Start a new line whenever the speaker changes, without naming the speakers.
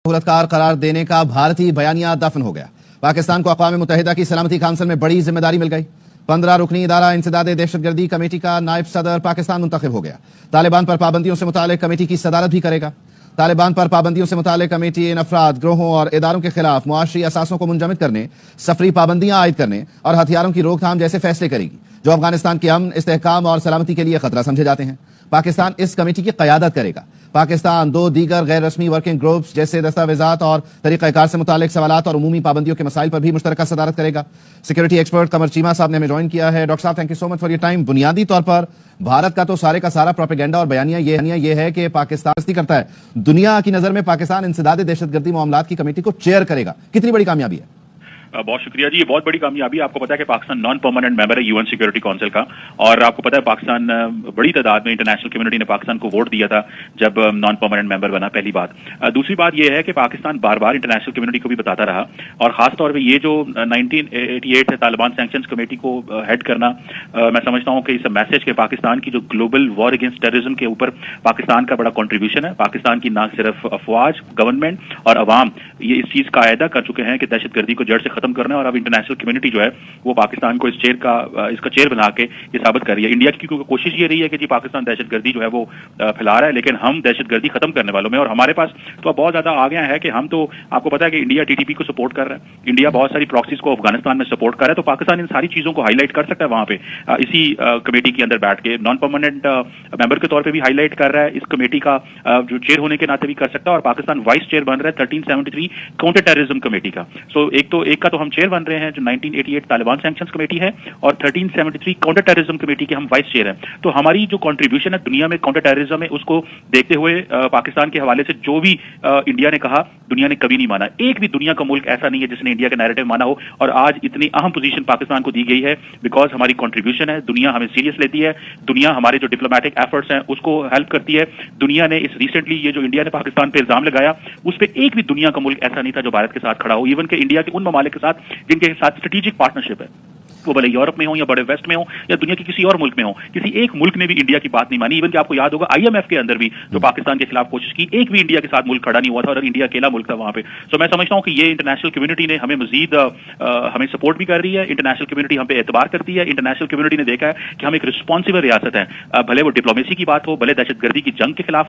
सहूलतकार करार देने का भारतीय बयानिया दफन हो गया। पाकिस्तान को अक़वाम मुत्तहिदा की सलामती काउंसिल में बड़ी जिम्मेदारी मिल गई। 15 रुकनी इदारा इंसदाद दहशतगर्दी कमेटी का नायब सदर पाकिस्तान मुंतखब हो गया। तालिबान पर पाबंदियों से मुतालिक कमेटी की सदारत भी करेगा। तालिबान पर पाबंदियों से मुतालिक कमेटी इन अफराद, ग्रोहों और इदारों के खिलाफ मुआशरी असासों को मुंजमद करने, सफरी पाबंदियां आयद करने और हथियारों की रोकथाम जैसे फैसले करेगी जो अफगानिस्तान के अमन, इस्तेहकाम और सलामती के लिए खतरा समझे जाते हैं। पाकिस्तान इस कमेटी की क़यादत करेगा। पाकिस्तान 2 दीगर गैर रस्मी वर्किंग ग्रुप्स जैसे दस्तावेजात और तरीक़ाकार से मुतालिक सवालात और उमूमी पाबंदियों के मसाइल पर भी मुश्तरका सदारत करेगा। सिक्योरिटी एक्सपर्ट कमर चीमा साहब ने हमें ज्वाइन किया है। डॉक्टर साहब, thank you so much for your time. बुनियादी तौर पर भारत का तो सारे का सारा प्रोपेगेंडा और बयानिया ये है कि पाकिस्तान करता है। दुनिया की नजर में पाकिस्तान इंसदाद दहशतगर्दी मामलात की कमेटी को चेयर करेगा। कितनी बड़ी कामयाबी है?
बहुत शुक्रिया जी, ये बहुत बड़ी कामयाबी। आपको पता है कि पाकिस्तान नॉन परमानेंट मेंबर है यूएन सिक्योरिटी काउंसिल का, और आपको पता है पाकिस्तान बड़ी तादाद में इंटरनेशनल कम्युनिटी ने पाकिस्तान को वोट दिया था जब नॉन परमानेंट मेंबर बना। पहली बात। दूसरी बात यह है कि पाकिस्तान बार बार इंटरनेशनल कम्युनिटी को भी बताता रहा, और खासतौर पर ये जो 1988 से तालिबान सैंक्शंस कमेटी को हेड करना, मैं समझता हूँ कि इस मैसेज के पाकिस्तान की जो ग्लोबल वॉर अगेंस्ट टेररिज्म के ऊपर पाकिस्तान का बड़ा कॉन्ट्रीब्यूशन है। पाकिस्तान की ना सिर्फ अफवाज, गवर्नमेंट और अवाम ये इस चीज का अयदा कर चुके हैं कि दहशतगर्दी को जड़ से खत्म करना है, और अब इंटरनेशनल कम्युनिटी जो है वो पाकिस्तान को इसका चेयर बना के ये साबित कर रही है। इंडिया की कोशिश ये रही है कि जी पाकिस्तान दहशतगर्दी जो है वो फैला रहा है, लेकिन हम दहशतगर्दी खत्म करने वालों में, और हमारे पास तो बहुत ज्यादा आ गया है कि हम तो, आपको पता है कि इंडिया टीटीपी को सपोर्ट कर रहा है, इंडिया बहुत सारी प्रॉक्सीज को अफगानिस्तान में सपोर्ट कर रहा है, तो पाकिस्तान इन सारी चीजों को हाईलाइट कर सकता है वहां पे इसी कमेटी के अंदर बैठ के। नॉन परमानेंट मेंबर के तौर पर भी हाईलाइट कर रहा है, इस कमेटी का जो चेयर होने के नाते भी कर सकता है, और पाकिस्तान वाइस चेयर बन रहा है 1373 काउंटर टेररिज्म कमेटी का। सो एक का तो हम चेयर बन रहे हैं जो 1988 तालिबान सैंक्शंस कमेटी है, और 1373 काउंटर टेररिज्म कमेटी के हम वाइस चेयर हैं। तो हमारी जो कंट्रीब्यूशन है दुनिया में काउंटर टेररिज्म है, उसको देखते हुए पाकिस्तान के हवाले से जो भी इंडिया ने कहा, दुनिया ने कभी नहीं माना। एक भी दुनिया का मुल्क ऐसा नहीं है जिसने इंडिया का नैरेटिव माना हो, और आज इतनी अहम पोजीशन पाकिस्तान को दी गई है बिकॉज हमारी कंट्रीब्यूशन है। दुनिया हमें सीरियस लेती है, दुनिया हमारे जो डिप्लोमेटिक एफर्ट्स हैं उसको हेल्प करती है। दुनिया ने इस रिसेंटली ये जो इंडिया ने पाकिस्तान पे इल्जाम लगाया, उस पर एक भी दुनिया का मुल्क ऐसा नहीं था जो भारत के साथ खड़ा हो, इवन के इंडिया के उन ममालिक के साथ जिनके साथ स्ट्रेटेजिक पार्टनरशिप है, वो भले यूरोप में हो या बड़े वेस्ट में हो या दुनिया के किसी और मुल्क में हो, किसी एक मुल्क ने भी इंडिया की बात नहीं मानी। इवन कि आपको याद होगा आईएमएफ के अंदर भी जो पाकिस्तान के खिलाफ कोशिश की, एक भी इंडिया के साथ मुल्क खड़ा नहीं हुआ था, और इंडिया अकेला मुल्क था वहां पे। सो मैं समझता हूं कि ये इंटरनेशनल कम्युनिटी ने हमें मजीद हमें सपोर्ट भी कर रही है, इंटरनेशनल कम्युनिटी हम पे एतबार करती है। इंटरनेशनल कम्युनिटी ने देखा है कि हम एक रिस्पॉन्सिबल रियासत है, भले वो डिप्लोमेसी की बात हो, भले दहशतगर्दी की जंग के खिलाफ